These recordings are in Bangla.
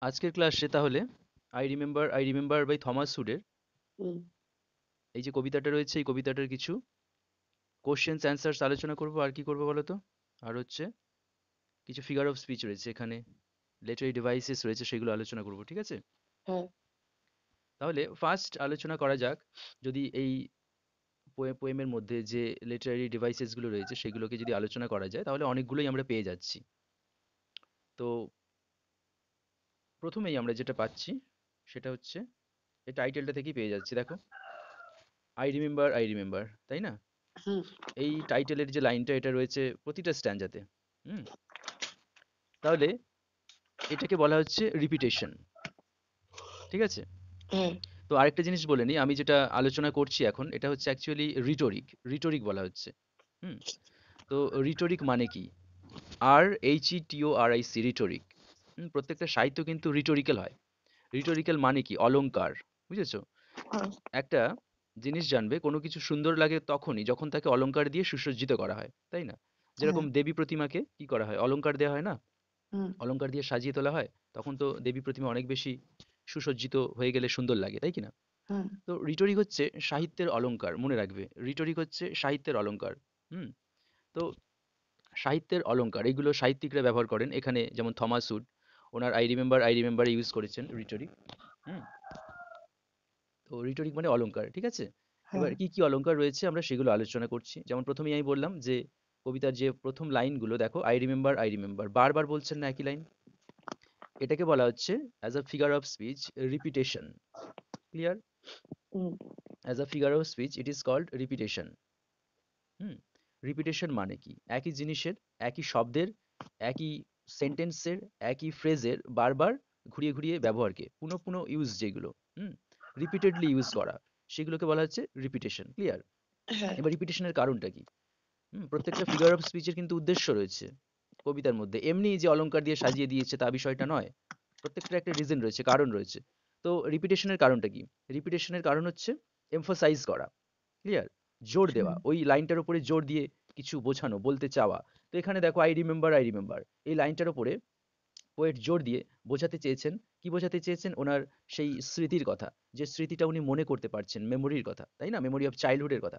আজকের ক্লাসে তাহলে আই রিমেম্বার বাই থমাস হুডের হুম, এই যে কবিতাটা রয়েছে, এই কবিতাটার কিছু কোশ্চেন্স অ্যান্সার্স আলোচনা করব। আর কি করবো বলো তো? আর হচ্ছে কিছু ফিগার অফ স্পিচ রয়েছে এখানে, লেটারি ডিভাইসেস রয়েছে, সেগুলো আলোচনা করব, ঠিক আছে? হ্যাঁ, তাহলে ফার্স্ট আলোচনা করা যাক, যদি এই পোয়েমের মধ্যে যে লেটারি ডিভাইসেসগুলো রয়েছে সেগুলোকে যদি আলোচনা করা যায় তাহলে অনেকগুলোই আমরা পেয়ে যাচ্ছি। তো প্রথমেই আমরা যেটা পাচ্ছি সেটা হচ্ছে এই টাইটেলটা থেকেই পেয়ে যাচ্ছি, দেখো, আই রিমেম্বার, তাই না? হুম, এই টাইটেলের যে লাইনটা এটা রয়েছে প্রতিটা স্ট্যান্জাতে। হুম। তাহলে এটাকে বলা হচ্ছে রিপিটেশন, ঠিক আছে? হ্যাঁ, তো আরেকটা জিনিস বলে নিই, আমি যেটা আলোচনা করছি এখন এটা হচ্ছে অ্যাকচুয়ালি রিটোরিক। রিটোরিক বলা হচ্ছে। হুম। তো রিটোরিক মানে কি? RHETORIC, রিটোরিক। প্রত্যেকটা সাহিত্য কিন্তু রিটোরিক্যাল হয়। রিটোরিক্যাল মানে কি? অলংকার। বুঝেছো? হ্যাঁ, একটা জিনিস জানবে, কোনো কিছু সুন্দর লাগে তখনই যখন তাকে অলংকার দিয়ে সুসজ্জিত করা হয়, তাই না? হ্যাঁ, যেরকম দেবী প্রতিমাকে কি করা হয়? অলংকার দেওয়া হয় না? হুম, অলংকার দিয়ে সাজিয়ে তোলা হয়, তখন তো দেবী প্রতিমা অনেক বেশি সুসজ্জিত হয়ে গেলে সুন্দর লাগে, তাই কি না? হুম, তো রিটোরিক হচ্ছে সাহিত্যের অলংকার, মনে রাখবে, রিটোরিক হচ্ছে সাহিত্যের অলংকার। হুম। তো সাহিত্যের অলংকার এগুলো সাহিত্যিকরা ব্যবহার করেন, এখানে যেমন Thomas hood owner I remember use করেছেন রিটোরিক। হুম। তো রিটোরিক মানে অলংকার, ঠিক আছে? হ্যাঁ, এবার কি কি অলংকার রয়েছে আমরা সেগুলো আলোচনা করছি। যেমন প্রথমেই আমি বললাম যে কবিতার যে প্রথম লাইনগুলো দেখো, আই রিমেম্বার বারবার বলছেন না একই লাইন, এটাকে বলা হচ্ছে as a figure of speech repetition. Clear? Hmm, as a figure of speech it is called repetition. Hmm. Repetition মানে কি? একই জিনিসের, একই শব্দের, একই সেন্টেন্সের, একই ফ্রেজের বারবার ঘুরিয়ে ঘুরিয়ে ব্যবহারকে, পুনঃ পুনঃ ইউজ যেগুলো, হুম, রিপিটেডলি ইউজ করা, সেগুলোকে বলা হচ্ছে রিপিটেশন। ক্লিয়ার? হ্যাঁ, এবার রিপিটেশনের কারণটা কি? প্রত্যেকটা ফিগার অফ স্পিচের কিন্তু উদ্দেশ্য রয়েছে কবিতার মধ্যে, এমনি যে অলংকার দিয়ে সাজিয়ে দিয়েছে তা বিষয়টা নয়। প্রত্যেকটার একটা রিজন রয়েছে, কারণ রয়েছে। তো রিপিটেশনের কারণটা কি? রিপিটেশনের কারণ হচ্ছে এমফাসাইজ করা। ক্লিয়ার? জোর দেওয়া, হুম, ওই লাইনটার উপরে জোর দিয়ে কিছু বোঝানো, বলতে চাওয়া। তো এখানে দেখো আই রিমেম্বার, এই লাইনটার উপরে পোয়েট জোর দিয়ে বোঝাতে চেয়েছেন, কি বোঝাতে চেয়েছেন? ওনার সেই স্মৃতির কথা, যে স্মৃতিটা উনি মনে করতে পারছেন, মেমোরির কথা, তাই না? মেমোরি অফ চাইল্ডহুডের কথা।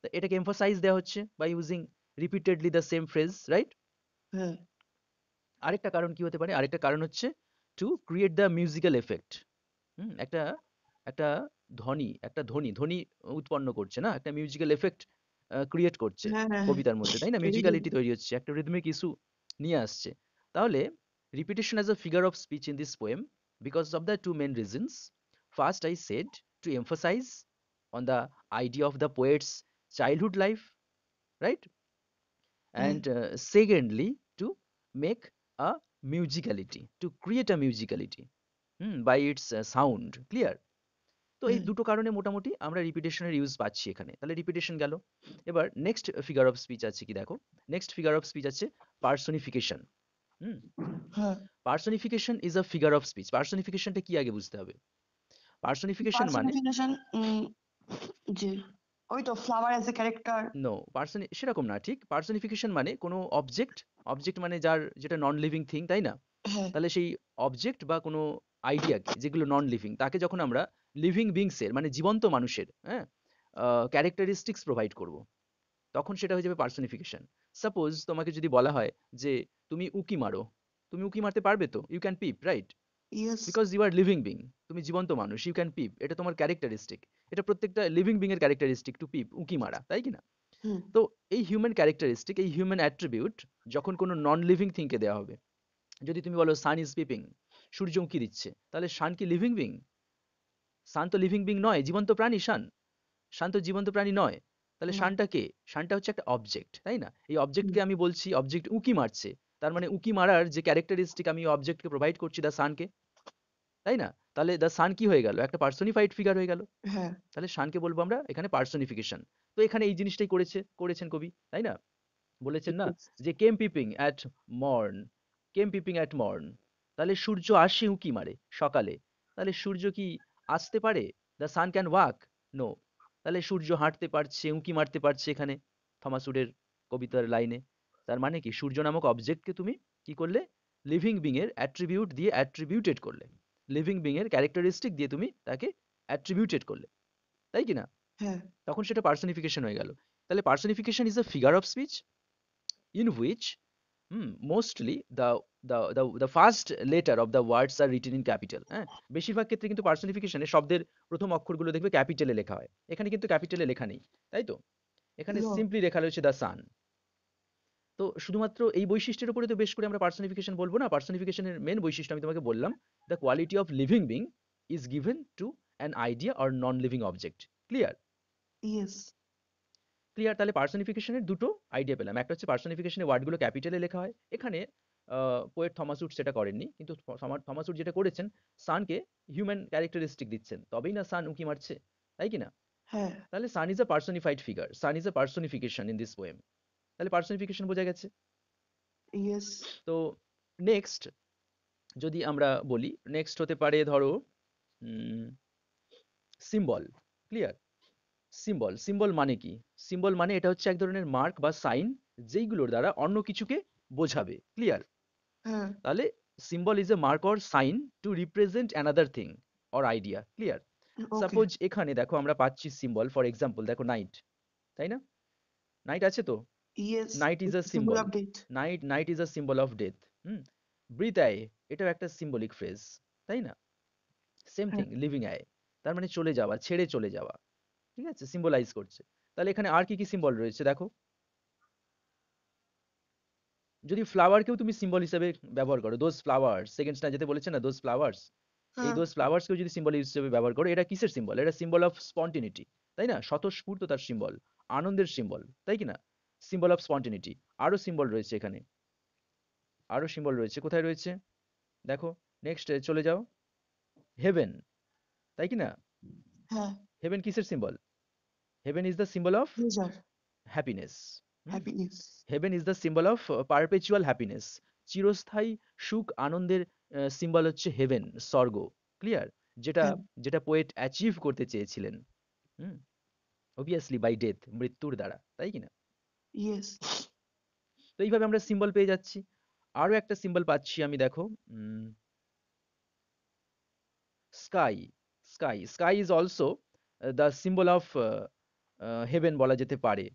তো এটাকে এমফাসাইজ দেওয়া হচ্ছে by using repeatedly the same phrase, right? হ্যাঁ, আরেকটা কারণ কি হতে পারে? আরেকটা কারণ হচ্ছে to create the musical effect. একটা একটা ধ্বনি উৎপন্ন করছে না? একটা মিউজিক্যাল এফেক্ট ক্রিয়েট করছে হ্যাঁ, হ্যাঁ, হ্যাঁ, কবিতার মধ্যে, তাই না? রিদম, মিউজিক্যালিটি তৈরি হচ্ছে, একটা রিদমিক ইস্যু নিয়ে আসছে। তাহলে repetition as a figure of speech in this poem because of the two main reasons. First I said to emphasize on the idea of the poet's childhood life, right? হ্যাঁ, And secondly, to make a musicality, to create a musicality by its sound. Clear? তো এই হ্যাঁ, দুটো কারণে মোটামুটি আমরা রিপিটেশনের ইউজ পাচ্ছি এখানে। তাহলে রিপিটেশন গেল। এবার নেক্সট ফিগার অফ স্পিচ আছে কি দেখো, নেক্সট ফিগার অফ স্পিচ আছে পার্সোনিফিকেশন। হুম। হ্যাঁ, personification is a figure of speech. পার্সোনিফিকেশনটা কি আগে বুঝতে হবে। পার্সোনিফিকেশন মানে, পার্সনিফিকেশন, যে ওই তো flower as a character. No, সেরকম না ঠিক। পার্সোনিফিকেশন মানে কোনো অবজেক্ট, অবজেক্ট মানে যার, যেটা নন লিভিং থিং, তাই না? হ্যাঁ, তাহলে সেই অবজেক্ট বা কোনো আইডিয়াকে, যেগুলো নন লিভিং, তাকে যখন আমরা লিভিং বিংসের মানে জীবন্ত মানুষের, হ্যাঁ, ক্যারেক্টারিস্টিক্স প্রোভাইড করব, তখন সেটা হয়ে যাবে পার্সোনিফিকেশন। সাপোজ তোমাকে যদি বলা হয় যে তুমি উকি মারো, তুমি উকি মারতে পারবে তো? You can peep, right? Yes, because you are living being, তুমি জীবন্ত মানুষ, ইউ ক্যান পিপ, এটা তোমার ক্যারেক্টারিস্টিক। এটা প্রত্যেকটা লিভিং বিং এর ক্যারেক্টারিস্টিক, টু পিপ, উকি মারা, তাই কি না? হুম, তো এই হিউম্যান ক্যারেক্টারিস্টিক, এই হিউম্যান অ্যাট্রিবিউট যখন কোনো নন লিভিং থিংকে দেওয়া হবে, যদি তুমি বলো সান ইজ পিপিং, সূর্য উঁকি দিচ্ছে, তাহলে সান কি লিভিং বিং? সান তো লিভিং বিং নয়, জীবন্ত প্রাণী সান। শান তো জীবন্ত প্রাণী নয়। তাহলে না, শানটা কে? শানটা হচ্ছে একটা অবজেক্ট, তাই না? এই হুম, অবজেক্টকে আমি বলছি অবজেক্ট উঁকি মারছে। তার মানে উঁকি মারার যে ক্যারেক্টারিস্টিক আমি অবজেক্টকে প্রোভাইড করছি দ্য সানকে, তাই না? তাহলে দ্য সান কি হয়ে গেল? একটা পার্সনিফাইড ফিগার হয়ে গেল। হ্যাঁ, তাহলে শানকে বলবো আমরা এখানে পার্সনিফিকেশন। তো এখানে এই জিনিসটাই করেছেন কবি, তাই না? বলেছেন না ইয়েস, যে came peeping at morn, came peeping at morn, তাহলে সূর্য আসে উঁকি মারে সকালে। তাহলে সূর্য কি আসতে পারে? The sun can walk? No. তাহলে সূর্য হাঁটতে পারছে, উঁকি মারতে পারছে এখানে থমাস উডের কবিতার লাইনে। তার মানে কি? সূর্য নামক অবজেক্টকে তুমি কি করলে? লিভিং বিং এর অ্যাট্রিবিউট দিয়ে অ্যাট্রিবিউটেড করলে, লিভিং বিং এর ক্যারেক্টারিস্টিক দিয়ে তুমি তাকে অ্যাট্রিবিউটেড করলে, তাই কি না? হ্যাঁ তখন সেটা পার্সনিফিকেশন হয়ে গেল। তাহলে personification is a figure of speech in which mostly the first letter of the words are written in capital। হ্যাঁ, বেশিরভাগ ক্ষেত্রে কিন্তু পার্সনিফিকেশনে শব্দের প্রথম অক্ষরগুলো দেখবে ক্যাপিটালে লেখা হয়, এখানে কিন্তু ক্যাপিটালে লেখা নেই, তাই তো? এখানে না সিম্পলি লেখা রয়েছে দ্য সান। তো শুধুমাত্র এই বৈশিষ্ট্যের উপরে তো বেশ করে আমরা পার্সনিফিকেশন বলবো না। পার্সনিফিকেশনের মেন বৈশিষ্ট্য আমি তোমাকে বললাম, the quality of living being is given to an idea or non living object. Clear? Yes clear? তাহলে পার্সনিফিকেশনের দুটো আইডিয়া পেলাম। একটা হচ্ছে পার্সনিফিকেশনে ওয়ার্ডগুলো ক্যাপিটালে লেখা হয়। এখানে পোয়েট থমাস উড সেটা করেননি। কিন্তু থমাস উড যেটা করেছেন, সানকে হিউম্যান ক্যারেক্টারিস্টিক দিচ্ছেন। তবেই না সান উঁকি মারছে। তাই কি না? হ্যাঁ তাহলে sun is a personified figure. Sun is a personification in this poem. তাহলে পার্সনিফিকেশন বোঝা গেছে। ইয়েস তো নেক্সট যদি আমরা বলি, নেক্সট হতে পারে ধরো সিম্বল। ক্লিয়ার? সিম্বল, সিম্বল মানে কি? সিম্বল মানে এটা হচ্ছে এক ধরনের মার্ক বা সাইন, যেইগুলোর দ্বারা অন্য কিছুকে বোঝাবে। ক্লিয়ার? হ্যাঁ তাহলে symbol is a mark or sign to represent another thing or idea. Clear? Okay suppose এখানে দেখো আমরা পাচ্ছি সিম্বল, ফর এক্সাম্পল দেখো নাইট, তাই না? নাইট আছে তো? Yes night is a symbol symbol. Update night is a symbol of death. Breath eye, এটাও একটা সিম্বলিক ফ্রেজ, তাই না? সেম হ্যাঁ থিং লিভিং আই, তার মানে চলে যাওয়া, ছেড়ে চলে যাওয়া। ঠিক আছে? সিম্বলাইজ করছে। তাহলে এখানে আর কি কি সিম্বল রয়েছে দেখো। যদি ফ্লাওয়ারকেও তুমি সিম্বল হিসেবে ব্যবহার করো, দোজ ফ্লাওয়ার্স, সেকেন্ড না যেতে বলেছে না, দোজ ফ্লাওয়ার্স, এই হ্যাঁ দোজ ফ্লাওয়ার্সকেও যদি সিম্বল হিসেবে ব্যবহার করো, এটা কিসের সিম্বল? এটা সিম্বল অফ স্পন্টিনিটি, তাই না? স্বতঃস্ফূর্ততার সিম্বল, আনন্দের সিম্বল, তাই কি না? Symbol of spontaneity. আরো সিম্বল রয়েছে এখানে, আরো সিম্বল রয়েছে। কোথায় রয়েছে দেখো, নেক্সট চলে যাও। হেভেন, তাই কি না? হ্যাঁ হেভেন কিসের symbol? Haven is the symbol of pleasure happiness. Happiness haven is the symbol of perpetual happiness. চিরস্থায়ী সুখ আনন্দের সিম্বল হচ্ছে হেভেন, স্বর্গ। ক্লিয়ার? যেটা হ্যাঁ যেটা পোয়েট অ্যাচিভ করতে চেয়েছিলেন, অবভিয়াসলি বাই ডেথ, মৃত্যুর দ্বারা, তাই কি না? ইয়েস তো এইভাবে আমরা সিম্বল পেয়ে যাচ্ছি। আরো একটা সিম্বল পাচ্ছি আমি দেখো, sky. Sky is also the symbol of haven বলা যেতে পারে।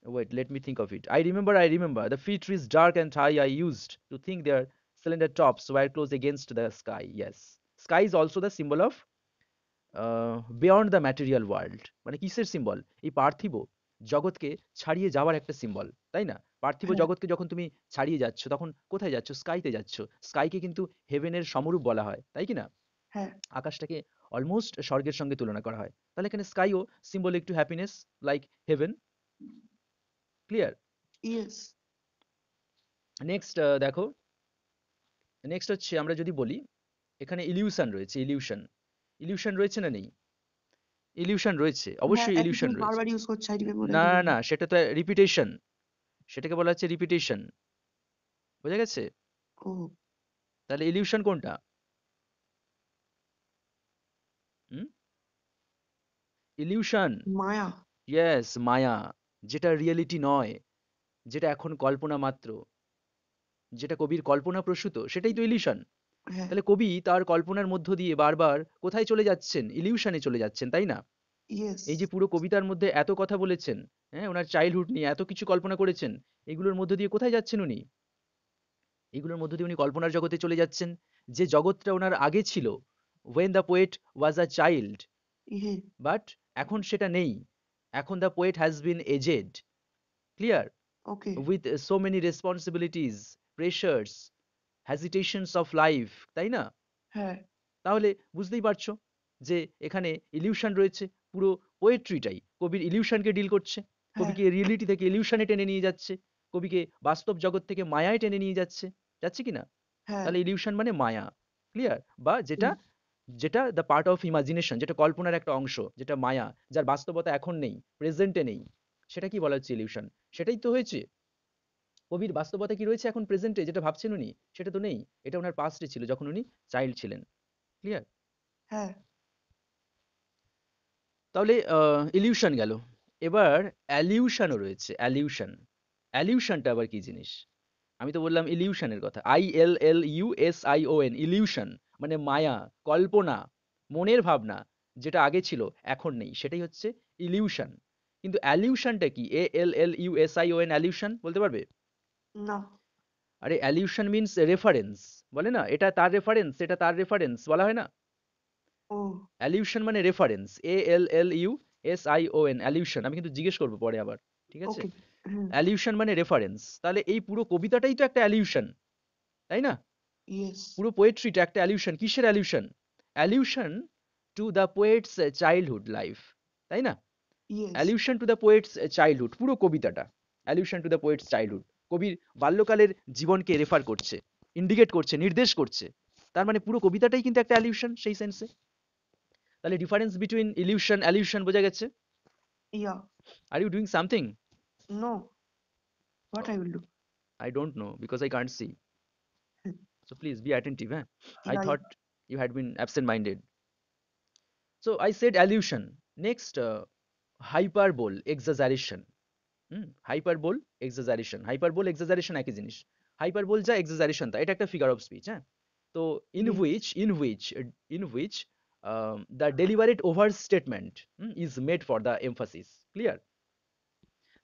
Wait, let me think of it. I remember. The fig trees dark and high I used to think their slender tops were close against the sky. Yes. Sky is also the symbol of beyond the material world. মানে কিসের সিম্বল? এই পার্থিব জগৎকে ছাড়িয়ে যাওয়ার একটা সিম্বল, তাই না? পার্থিব হ্যাঁ জগৎকে যখন তুমি ছাড়িয়ে যাচ্ছ, তখন কোথায় যাচ্ছ? স্কাইতে যাচ্ছ। স্কাইকে কিন্তু হেভেনের সমরূপ বলা হয়, তাই কি না? হ্যাঁ আকাশটাকে অলমোস্ট স্বর্গের সঙ্গে তুলনা করা হয়। তাহলে এখানে স্কাইও symbolic to happiness, like heaven. Clear? Yes next দেখো, নেক্সট হচ্ছে আমরা যদি বলি, এখানে ইলিউশন রয়েছে। ইলিউশন, ইলিউশন রয়েছে না নেই? ইলিউশন রয়েছে, হ্যাঁ অবশ্যই একই ইলিউশন জিনিস রয়েছে। বারবার ইউজ করছে আই রিমেম্বার আই না রিমেম্বার না, সেটা তো রিপিটেশন, সেটাকে বলা হচ্ছে রিপিটেশন। বোঝা গেছে? ও তাহলে ইলিউশন কোনটা? ইলিউশন, মায়া ইয়েস, মায়া, যেটা রিয়েলিটি নয়, যেটা এখন কল্পনা মাত্র, যেটা কবির কল্পনা প্রসূত, সেটাই তো ইলিউশন। হ্যাঁ তাহলে কবি তার কল্পনার মধ্য দিয়ে বারবার কোথায় চলে যাচ্ছেন? ইলিউশনে চলে যাচ্ছেন, তাই না? ইয়েস এই যে পুরো কবিতার মধ্যে এত কথা বলেছেন, হ্যাঁ, ওনার চাইল্ডহুড নিয়ে এত কিছু কল্পনা করেছেন, এগুলোর মধ্য দিয়ে কোথায় যাচ্ছেন উনি? এগুলোর মধ্য দিয়ে উনি কল্পনার জগতে চলে যাচ্ছেন, যে জগৎটা ওনার আগে ছিল, when the poet was a child, ইহে but এখন সেটা নেই। এখন the poet has been aged, clear, okay with so many responsibilities, pressures, hesitations of life, তাই না? হ্যাঁ তাহলে বুঝতেই পারছো যে এখানে ইলিউশন রয়েছে। পুরো পোয়েট্রিটাই কবির ইলিউশনকে ডিল করছে, হ্যাঁ কবিকে রিয়েলিটি থেকে ইলিউশনে টেনে নিয়ে যাচ্ছে, কবিকে বাস্তব জগৎ থেকে মায়ায় টেনে নিয়ে যাচ্ছে, যাচ্ছে কি না? হ্যাঁ তাহলে ইলিউশন মানে মায়া। ক্লিয়ার? বা যেটা, হুম, যেটা দ্য পার্ট অফ ইমাজিনেশন, যেটা কল্পনার একটা অংশ, যেটা মায়া, যার বাস্তবতা এখন নেই, প্রেজেন্টে নেই, সেটা কি বলা হচ্ছে? ইলিউশন। সেটাই তো হয়েছে। কবির বাস্তবতা কি রয়েছে এখন প্রেজেন্টে, যেটা ভাবছেন উনি, সেটা তো নেই। এটা ওনার পাস্টে ছিল, যখন উনি চাইল্ড ছিলেন। ক্লিয়ার? হ্যাঁ তাহলে ইলিউশন গেল। এবার অ্যালিউশনও রয়েছে। অ্যালিউশন, অ্যালিউশনটা আবার কি জিনিস? আমি তো বললাম ইলিউশনের কথা, ILLUSION, ইলিউশন মানে মায়া, কল্পনা, মনের ভাবনা, যেটা আগে ছিল এখন নেই, সেটাই হচ্ছে ইলিউশন। কিন্তু অ্যালিউশনটা কি? ALLUSION, অ্যালিউশন বলতে পারবে? না। আরে অ্যালিউশন মিন্স রেফারেন্স, বলে না এটা তার রেফারেন্স, এটা তার রেফারেন্স, বলা হয় না? ও অ্যালিউশন মানে রেফারেন্স, ALLUSION, অ্যালিউশন। আমি কিন্তু জিজ্ঞেস করবো পরে আবার, ঠিক আছে? ওকে। হুম। অ্যালিউশন মানে রেফারেন্স। তাহলে এই পুরো কবিতাটাই তো একটা অ্যালিউশন, তাই না? ইয়েস। পুরো পোয়েট্রিটা একটা অ্যালিউশন। কিসের allusion? Allusion to the poet's childhood life, তাই না? Yes. Allusion to the poet's childhood, পুরো কবিতাটা allusion to the poet's childhood. কবির বাল্যকালের জীবনকে রেফার করছে, ইন্ডিকেট করছে, নির্দেশ করছে। তার মানে পুরো কবিতাটাই কিন্তু একটা অ্যালিউশন সেই সেন্সে। তাহলে ডিফারেন্স বিটুইন ইলিউশন অ্যালিউশন বোঝা গেছে? Yeah. Are you doing something? No, what I will do? I don't know because I can't see. So please be attentive. Eh? I yeah. thought you had been absent-minded. So I said allusion. Next, hyperbole, exaggeration. Hyperbole, exaggeration. Hyperbole, exaggeration একই জিনিস। Hyperbole যা exaggeration তা, এটা একটা figure of speech, হ্যাঁ? তো yes. in which the deliberate overstatement is made for the emphasis. Clear?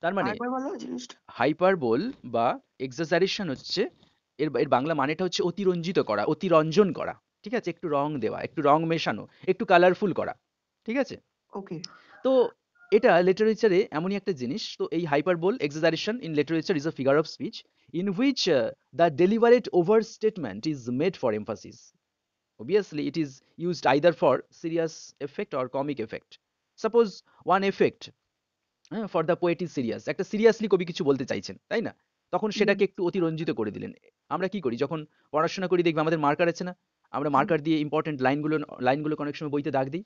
তার মানে আরেকবার বলো জিনিসটা। হাইপারবোল বা এক্সাজারেশন হচ্ছে, এর বাংলা মানেটা হচ্ছে অতিরঞ্জিত করা, অতিরঞ্জন করা। ঠিক আছে? একটু রং দেওয়া, একটু রং মেশানো, একটু কালারফুল করা। ঠিক আছে? ওকে। তো এটা লিটারেচারে এমনই একটা জিনিস। তো এই hyperbole exaggeration in literature is a figure of speech in which the deliberate overstatement is made for emphasis. Obviously, it is used either for serious effect or comic effect. Suppose one effect, হ্যাঁ, for the poet is serious, একটা সিরিয়াসলি কবি কিছু বলতে চাইছেন, তাই না? তখন সেটাকে একটু অতিরঞ্জিত করে দিলেন। আমরা কি করি যখন পড়াশোনা করি, দেখবে আমাদের মার্কার আছে না? আমরা হুম। মার্কার দিয়ে ইম্পর্টেন্ট লাইনগুলো অনেক সময় বইতে দাগ দিই,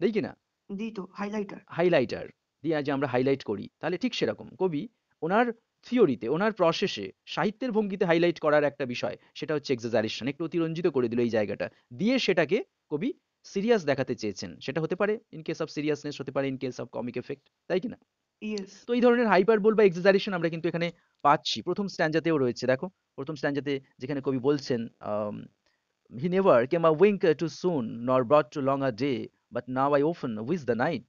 দেই কি না? দিই তো, হাইলাইটার। হাইলাইটার দিয়ে যে আমরা হাইলাইট করি, তাহলে ঠিক সেরকম কবি ওনার থিওরিতে, ওনার প্রসেসে, সাহিত্যের ভঙ্গিতে হাইলাইট করার একটা বিষয়, সেটা হচ্ছে এক্সাজারেশন। একটু অতিরঞ্জিত করে দিল এই জায়গাটা দিয়ে, সেটাকে কবি সিরিয়াস দেখাতে চেয়েছেন। সেটা হতে পারে ইন কেস অফ সিরিয়াসনেস, হতে পারে in case of comic effect, তাই কি না? ইয়েস। তো এই ধরনের হাইপারবোল বা এক্সাজারেশন আমরা কিন্তু এখানে পাচ্ছি। প্রথম স্ট্যান্জাতেও রয়েছে, দেখো প্রথম স্ট্যান্জাতে যেখানে কবি বলছেন, he never came a wink too soon nor brought too long a day, but now I often wish the night.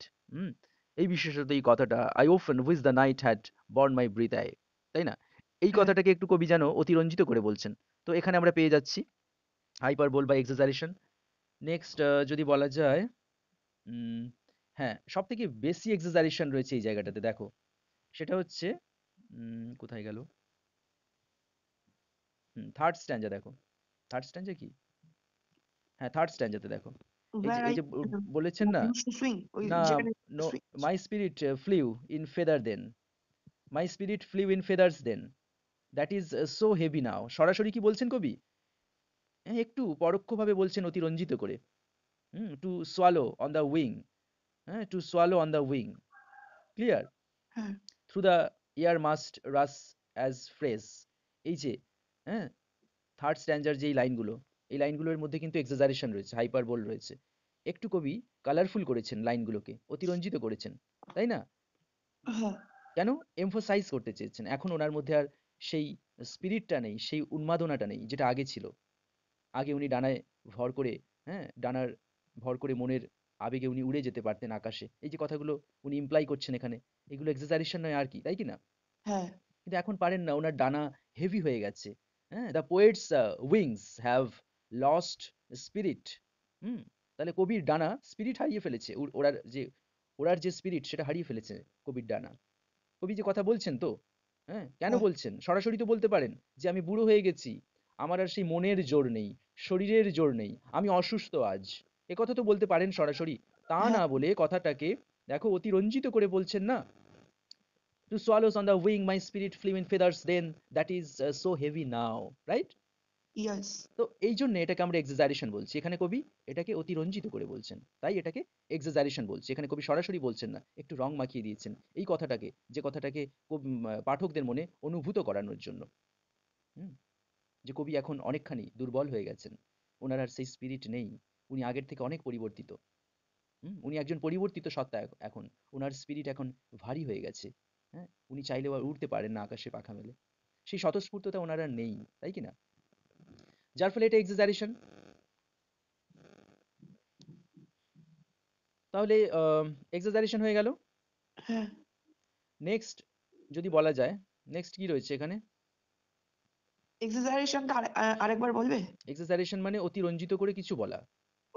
এই বিশেষত এই কথাটা, I often wish the night had borne my breath away, তাই না? এই হ্যাঁ। কথাটাকে একটু কবি যেন অতিরঞ্জিত করে বলছেন। তো এখানে আমরা পেয়ে যাচ্ছি হাইপারবোল বা এক্সাজারেশন। নেক্সট যদি বলা যায়, উম, হ্যাঁ, সব থেকে বেশি এক্সাজারেশন রয়েছে এই জায়গাটাতে, দেখো সেটা হচ্ছে, কোথায় গেল? থার্ড স্ট্যাঞ্জা দেখো। থার্ড স্ট্যাঞ্জা কি? হ্যাঁ, থার্ড স্ট্যাঞ্জাতে দেখো। এই যে ওয়্যার আই বলেছেন না, ইউজড টু সুইং, ওই না, যেখানে no, swing. My spirit flew in feather then, my spirit flew in feathers then, that is so heavy now. সরাসরি কি বলছেন কবি? হ্যাঁ, একটু পরোক্ষভাবে বলছেন অতিরঞ্জিত করে। To swallow on the wing, হ্যাঁ, to swallow on the wing. Clear? হ্যাঁ। Through the air must rush as fresh. এই যে, হ্যাঁ, থার্ড স্ট্যাঞ্জার যেই লাইনগুলো, এই লাইনগুলোর মধ্যে কিন্তু এক্সাজারেশন রয়েছে, হাইপারবোল রয়েছে। একটু কবি কালারফুল করেছেন লাইনগুলোকে, অতিরঞ্জিত করেছেন, তাই না? হ্যাঁ। কেন? এমফোসাইজ করতে চেয়েছেন। এখন ওনার মধ্যে আর সেই স্পিরিটটা নেই, সেই উন্মাদনাটা নেই যেটা আগে ছিল। আগে উনি ডানায় ভর করে, হ্যাঁ, ডানার ভর করে মনের আবেগে উনি উড়ে যেতে পারতেন আকাশে। এই যে কথাগুলো উনি ইমপ্লাই করছেন এখানে, এগুলো এক্সাজারেশন নয় আর কি, তাই কি না? হ্যাঁ। কিন্তু এখন পারেন না, ওনার ডানা হেভি হয়ে গেছে। হ্যাঁ, the poet's wings have lost spirit. Hmm তাহলে কবির ডানা স্পিরিট হারিয়ে ফেলেছে, ওড়ার যে স্পিরিট সেটা হারিয়ে ফেলেছে কবির ডানা। কবি যে কথা বলছেন তো, হ্যাঁ, কেন হ্যাঁ। বলছেন? সরাসরি তো বলতে পারেন যে আমি বুড়ো হয়ে গেছি, আমার আর সেই মনের জোর নেই, শরীরের জোর নেই, আমি অসুস্থ আজ। এ কথা তো বলতে পারেন সরাসরি। তা হ্যাঁ। না বলে কথাটাকে দেখো অতিরঞ্জিত করে বলছেন না, to swallows on the wing, my spirit flew in feathers then, that is so heavy now, right? Yes. তো এই জন্য এটাকে আমরা এক্সাজারেশন বলছি। এখানে কবি এটাকে অতিরঞ্জিত করে বলছেন, তাই এটাকে এক্সাজারেশন বলছি। এখানে কবি সরাসরি বলছেন না, একটু রং মাখিয়ে দিয়েছেন এই কথাটাকে, যে কথাটাকে পাঠকদের মনে অনুভূত করানোর জন্য। হুম, যে কবি এখন অনেকখানি দুর্বল হয়ে গেছেন, ওনার আর সেই স্পিরিট নেই, উনি আগের থেকে অনেক পরিবর্তিত। উনি একজন পরিবর্তিত সত্তা এখন, ওনার স্পিরিট এখন ভারী হয়ে গেছে। হ্যাঁ, উনি চাইলেও আর উড়তে পারেন না আকাশে পাখা মেলে। সেই স্বতঃস্ফূর্ততা ওনার আর নেই, তাই কি না? যার ফলে এটা এক্সাজারেশন। তাহলে এক্সাজারেশন হয়ে গেল। হ্যাঁ, নেক্সট যদি বলা যায়, নেক্সট কি রয়েছে এখানে? এক্সাজারেশনটা আরেকবার বলবে? এক্সাজারেশন মানে অতিরঞ্জিত করে কিছু বলা।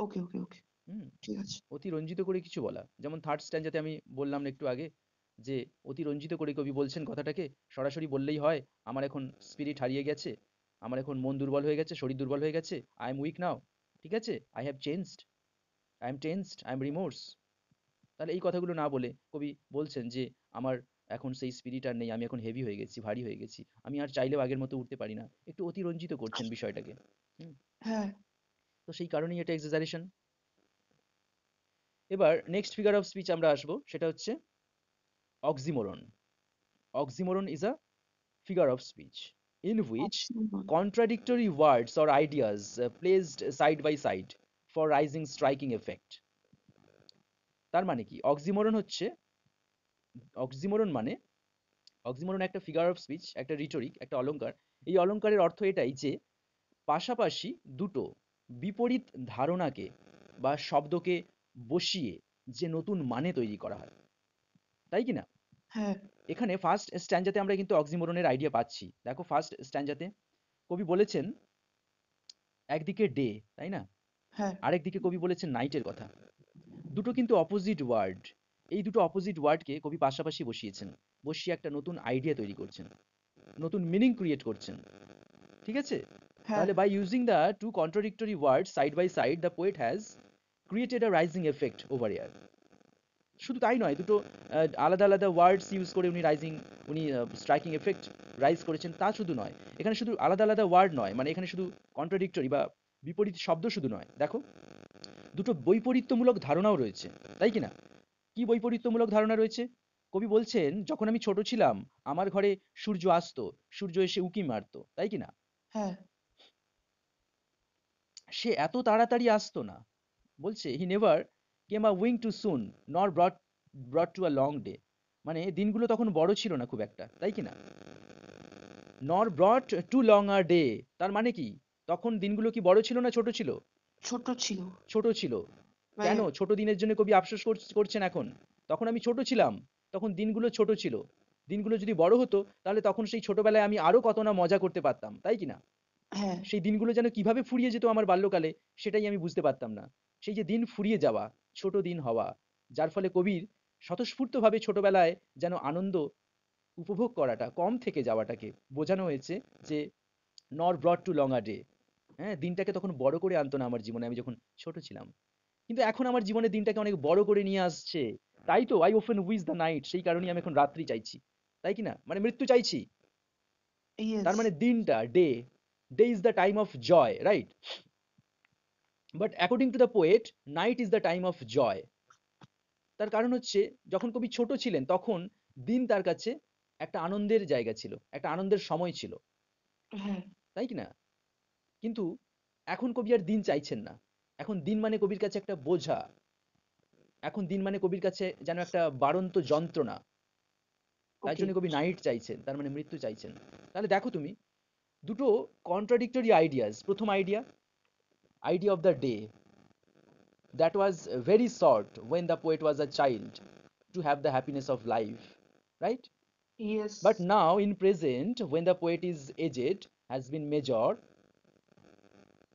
ওকে, ওকে, ওকে, হুম, ঠিক আছে। অতিরঞ্জিত করে কিছু বলা। যেমন থার্ড স্ট্যান্জাতে আমি বললাম না একটু আগে যে অতিরঞ্জিত করে কবি বলছেন কথাটাকে, সরাসরি বললেই হয় আমার এখন স্পিরিট হারিয়ে গেছে, আমার এখন মন দুর্বল হয়ে গেছে, শরীর দুর্বল হয়ে গেছে, আই এম উইক নাও, ঠিক আছে, I have changed, I am tensed, I am remorse. তাহলে এই কথাগুলো না বলে কবি বলছেন যে আমার এখন সেই স্পিরিট আর নেই, আমি এখন হেভি হয়ে গেছি, ভারী হয়ে গেছি, আমি আর চাইলেও আগের মতো উঠতে পারি না। একটু অতিরঞ্জিত করছেন বিষয়টাকে। হুম, হ্যাঁ, তো সেই কারণেই এটা এক্সাজারেশন। এবার নেক্সট ফিগার অফ স্পিচ আমরা আসবো, সেটা হচ্ছে oxymoron. Oxymoron is a figure of speech in which oxymoron. contradictory words or ideas placed side by side for rising striking effect. তার মানে কি? অক্সিমোরন হচ্ছে, অক্সিমোরন মানে, অক্সিমোরন একটা ফিগার অফ স্পিচ, একটা রিটোরিক, একটা অলংকার। এই অলংকারের অর্থ এটাই যে পাশাপাশি দুটো বিপরীত ধারণাকে বা শব্দকে বসিয়ে যে নতুন মানে তৈরি করা হয়, তাই কি না? হ্যাঁ, এখানে ফার্স্ট স্ট্যান্জাতে আমরা কিন্তু অক্সিমোরনের আইডিয়া পাচ্ছি। দেখো ফার্স্ট স্ট্যান্জাতে কবি বলেছেন একদিকে ডে, তাই না? হ্যাঁ, আরেকদিকে কবি বলেছেন নাইটের কথা। দুটো কিন্তু অপোজিট ওয়ার্ড। এই দুটো অপোজিট ওয়ার্ডকে কবি পাশাপাশি বসিয়েছেন। বসিয়ে একটা নতুন আইডিয়া তৈরি করছেন। নতুন মিনিং ক্রিয়েট করছেন। ঠিক আছে? হ্যাঁ, তাহলে by using the two contradictory words side by side the poet has created a rising effect over here. শুধু তাই নয়, দুটো আলাদা আলাদা ওয়ার্ডস ইউজ করে উনি স্ট্রাইকিং এফেক্ট রাইজ করেছেন, তা শুধু নয়। এখানে শুধু আলাদা আলাদা ওয়ার্ড নয়, মানে এখানে শুধু কন্ট্রাডিক্টরি বা বিপরীত শব্দ শুধু নয়। দেখো, দুটো বৈপরীত্যমূলক ধারণাও রয়েছে, তাই কি না? কি বৈপরীত্যমূলক ধারণা রয়েছে? কবি বলছেন যখন আমি ছোট ছিলাম আমার ঘরে সূর্য আসতো, সূর্য এসে উঁকি মারতো, তাই কি না? হ্যাঁ, সে এত তাড়াতাড়ি আসতো না। বলছে he never came a wing too soon nor brought too a long day. মানে দিনগুলো তখন বড় ছিল না খুব একটা, তাই কি না? নর brought too long a day, তার মানে কি? তখন দিনগুলো কি বড় ছিল না ছোট ছিল? ছোট ছিল। ছোট ছিল। মানে কেন ছোট দিনের জন্য কবি আফসোস করছেন এখন? তখন আমি ছোট ছিলাম, তখন দিনগুলো ছোট ছিল। দিনগুলো যদি বড় হতো তাহলে তখন সেই ছোটবেলায় আমি আরো কত না মজা করতে পারতাম, তাই কি না? হ্যাঁ, সেই দিনগুলো যেন কিভাবে ফুরিয়ে যেত আমার বাল্যকালে, সেটাই আমি বুঝতে পারতাম না। সেই যে দিন ফুরিয়ে যাওয়া, ছোট দিন হওয়া, যার ফলে কবির স্বতঃস্ফূর্তভাবে ছোটবেলায় যেন আনন্দ উপভোগ করাটা কম থেকে যাওয়াটাকে বোঝানো হয়েছে যে নর brought too long a day. হ্যাঁ, দিনটাকে তখন বড় করে আনতো না আমার জীবনে, আমি যখন ছোট ছিলাম। কিন্তু এখন আমার জীবনের দিনটাকে অনেক বড় করে নিয়ে আসছে। তাই তো I often wish the night, সেই কারণেই আমি এখন রাত্রি চাইছি, তাই কি না? মানে মৃত্যু চাইছি। ইয়েস, তার মানে দিনটা, day, day is the time of joy, right? But according to the poet, night is the time of joy. তার কারণ হচ্ছে যখন কবি ছোট ছিলেন তখন দিন তার কাছে একটা আনন্দের জায়গা ছিল, একটা আনন্দের সময় ছিল, হ্যাঁ, তাই কি না? কিন্তু এখন কবি আর দিন চাইছেন না। এখন দিন মানে কবির কাছে একটা বোঝা। এখন দিন মানে কবির কাছে যেন একটা বাড়ন্ত যন্ত্রণা। তাই ওকে, জন্য কবি নাইট চাইছেন, তার মানে মৃত্যু চাইছেন। তাহলে দেখো তুমি, দুটো কন্ট্রাডিক্টরি আইডিয়াস। প্রথম idea, idea of the day, that was very short when the poet was a child to have the happiness of life, right? Yes, But now in present when the poet is aged, has been mature,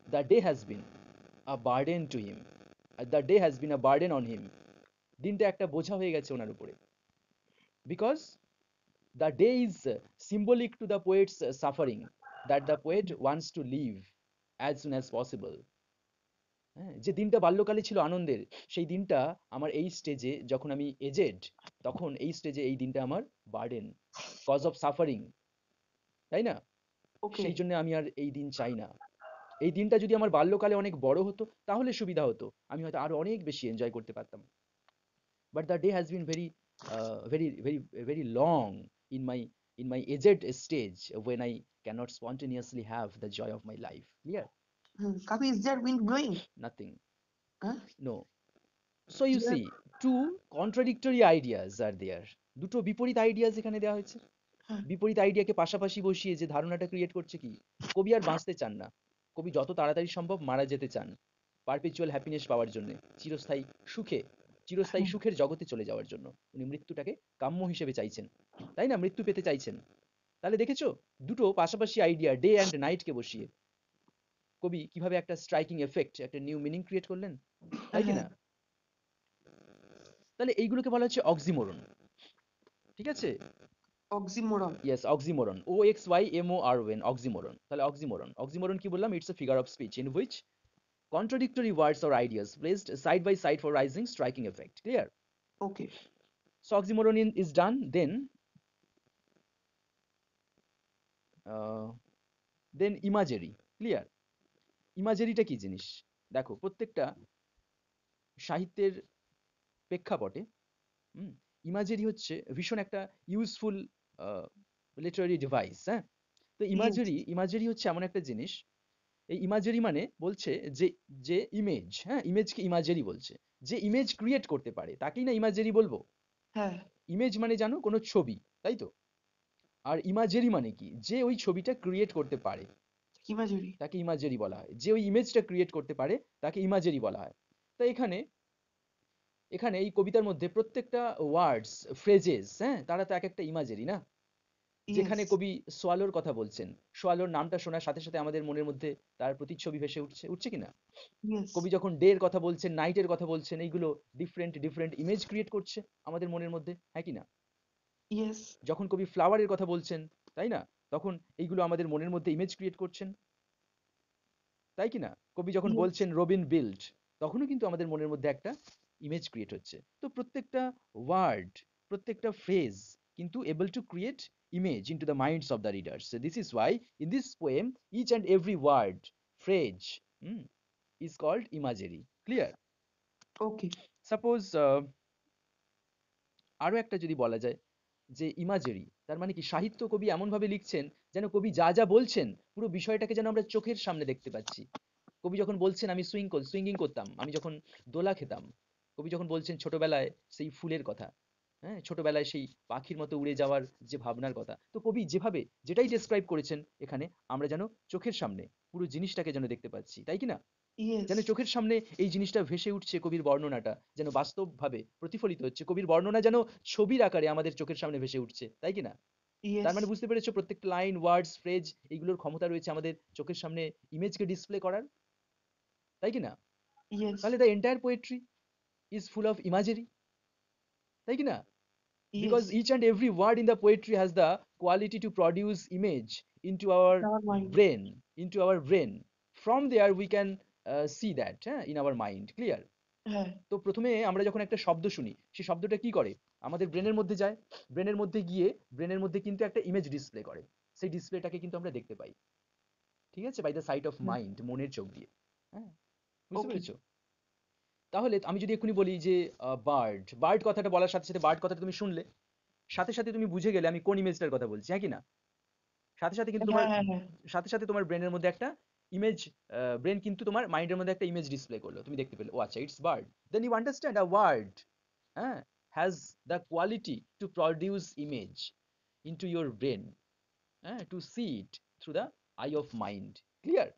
the day has been a burden to him. The day has been a burden on him. দিনটা একটা বোঝা হয়ে গেছে ওনার উপরে, because the day is symbolic to the poet's suffering, that the poet wants to live as soon as possible. হ্যাঁ, যে দিনটা বাল্যকালে ছিল আনন্দের, সেই দিনটা আমার এই স্টেজে যখন আমি এজেড, তখন এই স্টেজে এই দিনটা আমার বার্ডেন, কজ অফ সাফারিং, তাই না? ওকে, সেই জন্য আমি আর এই দিন চাই না। এই দিনটা যদি আমার বাল্যকালে অনেক বড় হতো তাহলে সুবিধা হতো, আমি হয়তো আরো অনেক বেশি এনজয় করতে পারতাম। But the day has been very long in my aged stage when I cannot spontaneously have the joy of my life. Clear? কাপি, is there wind blowing? Nothing. হ্যাঁ, No. So you see, two contradictory ideas are there. দুটো বিপরীত আইডিয়াস এখানে দেওয়া হয়েছে। হ্যাঁ বিপরীত আইডিয়াকে পাশাপাশি বসিয়ে যে ধারণাটা ক্রিয়েট করছে কি, কবি আর বাঁচতে চান না, কবি যত তাড়াতাড়ি সম্ভব মারা যেতে চান পারপিচুয়াল হ্যাপিনেস পাওয়ার জন্য, চিরস্থায়ী সুখে, চিরস্থায়ী হ্যাঁ সুখের জগতে চলে যাওয়ার জন্য উনি মৃত্যুটাকে কাম্য হিসেবে চাইছেন, তাই না? মৃত্যু পেতে চাইছেন। তাহলে দেখেছো, দুটো পাশাপাশি আইডিয়া ডে অ্যান্ড নাইটকে বসিয়ে কবি কিভাবে একটা স্ট্রাইকিং এফেক্ট, একটা নিউ মিনিং ক্রিয়েট করলেন, তাই কি হ্যাঁ না? তাহলে এইগুলোকে বলা হচ্ছে অক্সিমোরন, ঠিক আছে? Oxymoron yes, oxymoron, OXYMORON, oxymoron. তাহলে অক্সিমোরন, অক্সিমোরন কি বললাম? It's a figure of speech in which contradictory words or ideas placed side by side for rising striking effect. Clear? Okay So oxymoron is done. Uh, then imagery. Clear? ইমাজেরিটা কি জিনিস? দেখো, প্রত্যেকটা সাহিত্যের প্রেক্ষাপটে ইমাজেরি হচ্ছে ভীষণ একটা ইউজফুল লিটারারি ডিভাইস, হ্যাঁ? তো ইয়েস ইমাজেরি হচ্ছে এমন একটা জিনিস, এই ইমাজেরি মানে বলছে যে, যে ইমেজ, হ্যাঁ, ইমেজকে ইমাজেরি বলছে। যে ইমেজ ক্রিয়েট করতে পারে তাকেই না ইমাজেরি বলবো। হ্যাঁ ইমেজ মানে জানো কোনো ছবি, তাই তো? আর ইমাজেরি মানে কি? যে ওই ছবিটা ক্রিয়েট করতে পারে ইমাজেরি তাকে ইমাজেরি বলা হয়। যে ওই ইমেজটা ক্রিয়েট করতে পারে তাকে ইমাজেরি বলা হয়। তো এখানে এখানে এই কবিতার মধ্যে প্রত্যেকটা ওয়ার্ডস, ফ্রেজেস, হ্যাঁ, তারা তো এক একটা ইমাজেরি না? ইয়েস যেখানে কবি সোয়ালোর কথা বলছেন, সোয়ালোর নামটা শোনার সাথে সাথে আমাদের মনের মধ্যে তার প্রতিচ্ছবি ভেসে উঠছে, উঠছে কি না? ইয়েস কবি যখন ডে এর কথা বলছেন, নাইট এর কথা বলছেন, এইগুলো ডিফারেন্ট ডিফারেন্ট ইমেজ ক্রিয়েট করছে আমাদের মনের মধ্যে, হ্যাঁ কি না? ইয়েস যখন কবি ফ্লাওয়ারের কথা বলছেন, তাই না? তখন এইগুলো আমাদের মনের মধ্যে ইমেজ ক্রিয়েট করছেন, তাই কি না? কবি যখন ইয়েস বলছেন রবিন বিল্ড, তখনও কিন্তু আমাদের মনের মধ্যে একটা ইমেজ ক্রিয়েট হচ্ছে। তো প্রত্যেকটা ওয়ার্ড, প্রত্যেকটা ফ্রেজ কিন্তু able to create image into the minds of the readers. So this is why in this poem each and every word, phrase, is called imagery. Clear? Okay Suppose আরো একটা যদি বলা যায় যে ইমাজেরি, তার মানে কি সাহিত্য কবি এমনভাবে লিখছেন যেন কবি যা যা বলছেন পুরো বিষয়টাকে যেন আমরা চোখের সামনে দেখতে পাচ্ছি। কবি যখন বলছেন আমি সুইঙ্গিং করতাম, আমি যখন দোলা খেতাম, কবি যখন বলছেন ছোটবেলায় সেই ফুলের কথা, হ্যাঁ, ছোটবেলায় সেই পাখির মতো উড়ে যাওয়ার যে ভাবনার কথা, তো কবি যেভাবে যেটাই ডেসক্রাইব করেছেন এখানে আমরা যেন চোখের সামনে পুরো জিনিসটাকে যেন দেখতে পাচ্ছি, তাই কি না? ইয়েস যেন চোখের সামনে এই জিনিসটা ভেসে উঠছে, কবির বর্ণনাটা যেন বাস্তবভাবে প্রতিফলিত হচ্ছে, কবির বর্ণনা যেন ছবির আকারে আমাদের চোখের সামনে ভেসে উঠছে, তাই কি না? তার ইয়েস মানে বুঝতে পেরেছো, প্রত্যেকটা লাইন, ওয়ার্ডস, ফ্রেজ, এইগুলোর ক্ষমতা রয়েছে আমাদের চোখের সামনে ইমেজকে ডিসপ্লে করার, তাই কি না? ইয়েস তাহলে the entire poetry is full of ইমাজেরি, তাই কি না? Yes Because each and every word in the poetry has the quality to produce image into our আমার mind brain, into our brain. From there we can see that, in our mind. Clear? হ্যাঁ তো প্রথমে আমরা যখন একটা শব্দ শুনি, সেই শব্দটা কি করে? আমাদের ব্রেনের মধ্যে যায়, ব্রেনের মধ্যে গিয়ে ব্রেনের মধ্যে কিন্তু একটা ইমেজ ডিসপ্লে করে, সেই ডিসপ্লেটাকে কিন্তু আমরা দেখতে পাই, ঠিক আছে, by the sight of mind, মনের চোখ দিয়ে, হ্যাঁ, বুঝতে ওকে পেরেছো? তাহলে আমি যদি এক্ষুনি বলি যে বার্ড, বার্ড কথাটা বলার সাথে সাথে বার্ড কথাটা তুমি শুনলে সাথে সাথে তুমি বুঝে গেলে আমি কোন ইমেজটার কথা বলছি, হ্যাঁ কি না? সাথে সাথে কিন্তু তোমার হ্যাঁ হ্যাঁ হ্যাঁ সাথে সাথে তোমার ব্রেনের মধ্যে একটা ইমেজ, ব্রেন কিন্তু তোমার মাইন্ডের মধ্যে একটা ইমেজ ডিসপ্লে করলো, তুমি দেখতে পেলে ও আচ্ছা it's bird. Then you understand a word, হ্যাঁ, has the quality to produce image into your brain, হ্যাঁ, to see it through the eye of mind. Clear?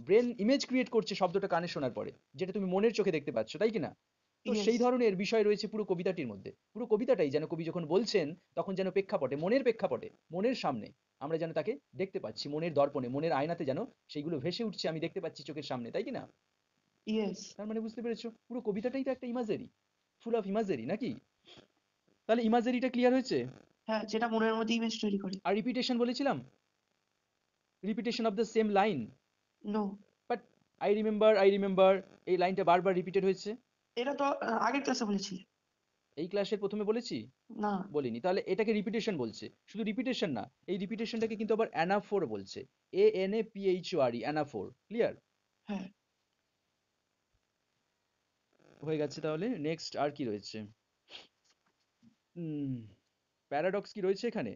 Brain image create করছে শব্দটা কানে শোনার পরে, যেটা তুমি মনের চোখে দেখতে পাচ্ছ, তাই কি না? তো ইয়েস সেই ধরনের বিষয় রয়েছে পুরো কবিতাটির মধ্যে। পুরো কবিতাটাই যেন কবি যখন বলছেন তখন যেন প্রেক্ষাপটে, মনের প্রেক্ষাপটে, মনের সামনে আমরা যেন তাকে দেখতে পাচ্ছি, মনের দর্পণে, মনের আয়নাতে যেন সেইগুলো ভেসে উঠছে, আমি দেখতে পাচ্ছি চোখের সামনে, তাই কি না? ইয়েস তার মানে বুঝতে পেরেছো, পুরো কবিতাটাই তো একটা ইমাজেরি, ফুল অফ ইমাজেরি, নাকি? তাহলে ইমাজেরিটা ক্লিয়ার হয়েছে? হ্যাঁ যেটা মনের মধ্যে ইমেজ তৈরি করে আর রিপিটেশন বলেছিলাম, repetition of the same line, no but I remember, এই লাইনটা বারবার রিপিটেড হয়েছে। এটা তো আগের ক্লাসে বলেছিলে এই ক্লাসের প্রথমে বলেছি? না বলিনি। তাহলে এটাকে রিপিটেশন বলছে। শুধু রিপিটেশন না, এই রিপিটেশনটাকে কিন্তু আবার অ্যানাফোর বলছে, ANAPHORE, অ্যানাফোর। ক্লিয়ার? হ্যাঁ হয়ে গেছে। তাহলে নেক্সট আর কি রয়েছে? প্যারাডক্স কি রয়েছে এখানে?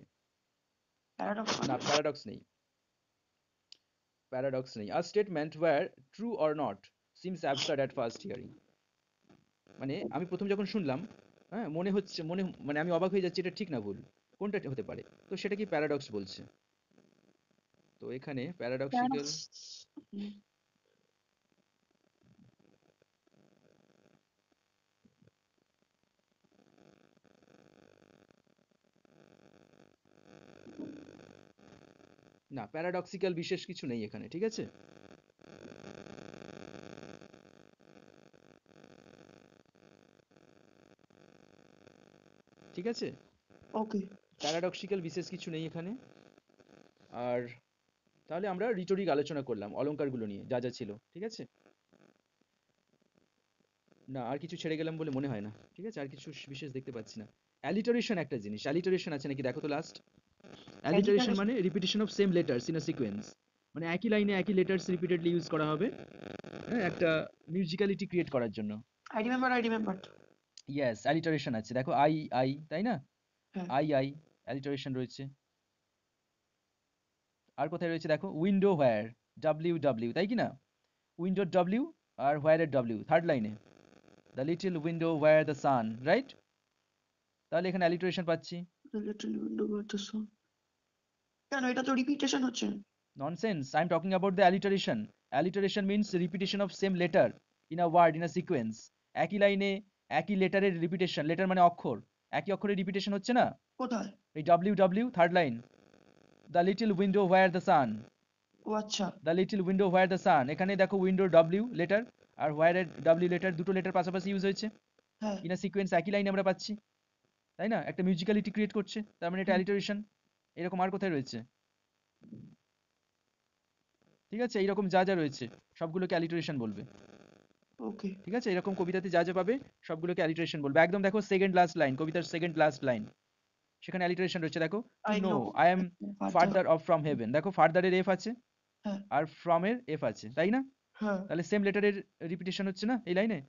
প্যারাডক্স না, প্যারাডক্স নেই, প্যারাডক্স নেই। A statement were true or not seems absurd at first hearing. মানে আমি প্রথম যখন শুনলাম, হ্যাঁ, মনে হচ্ছে, মানে আমি অবাক হয়ে যাচ্ছি এটা ঠিক না ভুল। কোনটা হতে পারে? তো সেটা কি প্যারাডক্স বলছে। তো এখানে প্যারাডক্সিক্যাল Paradox. হুম, না, প্যারাডক্সিক্যাল বিশেষ কিছু নেই এখানে, ঠিক আছে? ঠিক আছে? Okay. প্যারাডক্সিক্যাল বিশেষ কিছু নেই এখানে। আর তাহলে আমরা রিটোরিক আলোচনা করলাম অলংকারগুলো নিয়ে যা যা ছিল, ঠিক আছে? না, আর কিছু ছেড়ে গেলাম বলে মনে হয় না, ঠিক আছে? আর কিছু বিশেষ দেখতে পাচ্ছি না। অ্যালিটারেশন একটা জিনিস, অ্যালিটারেশন আছে নাকি দেখো তো লাস্ট। Alliteration Alliteration. মানে repetition of same letters in a sequence, মানে একই লাইনে একই লেটার্স রিপিটেডলি ইউজ করা হবে, হ্যাঁ, একটা মিউজিক্যালিটি ক্রিয়েট করার জন্য। I remembered. ইয়েস, অ্যালিটারেশন আছে, দেখো আই আই, তাই না? হ্যাঁ, আই আই অ্যালিটারেশন রয়েছে। আর কোথায় রয়েছে দেখো, উইন্ডো হোয়ার, ডাব্লিউ ডাব্লিউ, তাই কি না? উইন্ডোর ডাব্লিউ আর হোয়ারের ডাব্লিউ থার্ড লাইনে, the little window where the San, right? তাহলে এখানে অ্যালিটারেশন পাচ্ছি। the little window with the sun. কেন এটা তো রিপিটেশন হচ্ছে? Nonsense, I'm talking about the alliteration. Alliteration means repetition of same letter in a word in a sequence. একই লাইনে একই লেটারের রিপিটেশন, লেটার মানে অক্ষর, একই অক্ষরের রিপিটেশন হচ্ছে না? কোথায়? এই W W third line, the little window where the sun, ও আচ্ছা। The little window where the sun, এখানে দেখো উইন্ডোর ডাব্লিউ লেটার আর হোয়ারের ডাব্লিউ লেটার, দুটো লেটার পাশাপাশি ইউজ হয়েছে হ্যাঁ। ইন আ সিকোয়েন্স, একই লাইনে আমরা পাচ্ছি, তাই না? একটা মিউজিক্যালিটি ক্রিয়েট করছে, তার মানে এটা অ্যালিটারেশন। এরকম আর কোথায় রয়েছে? ঠিক আছে, এইরকম যা যা রয়েছে সবগুলোকে অ্যালিটারেশন বলবে। ওকে। ঠিক আছে, এরকম কবিতাতে যা যা পাবে সবগুলোকে অ্যালিটারেশন বলবে। একদম দেখো সেকেন্ড লাস্ট লাইন, কবিতার সেকেন্ড লাস্ট লাইন, সেখানে অ্যালিটারেশন রয়েছে, দেখো to I know no. I am farther. Farther off from heaven, দেখো ফার্দারের এফ আছে হ্যাঁ। আর ফ্রম এর এফ আছে, তাই না? হ্যাঁ। তাহলে সেম লেটারের রিপিটেশন হচ্ছে না এই লাইনে,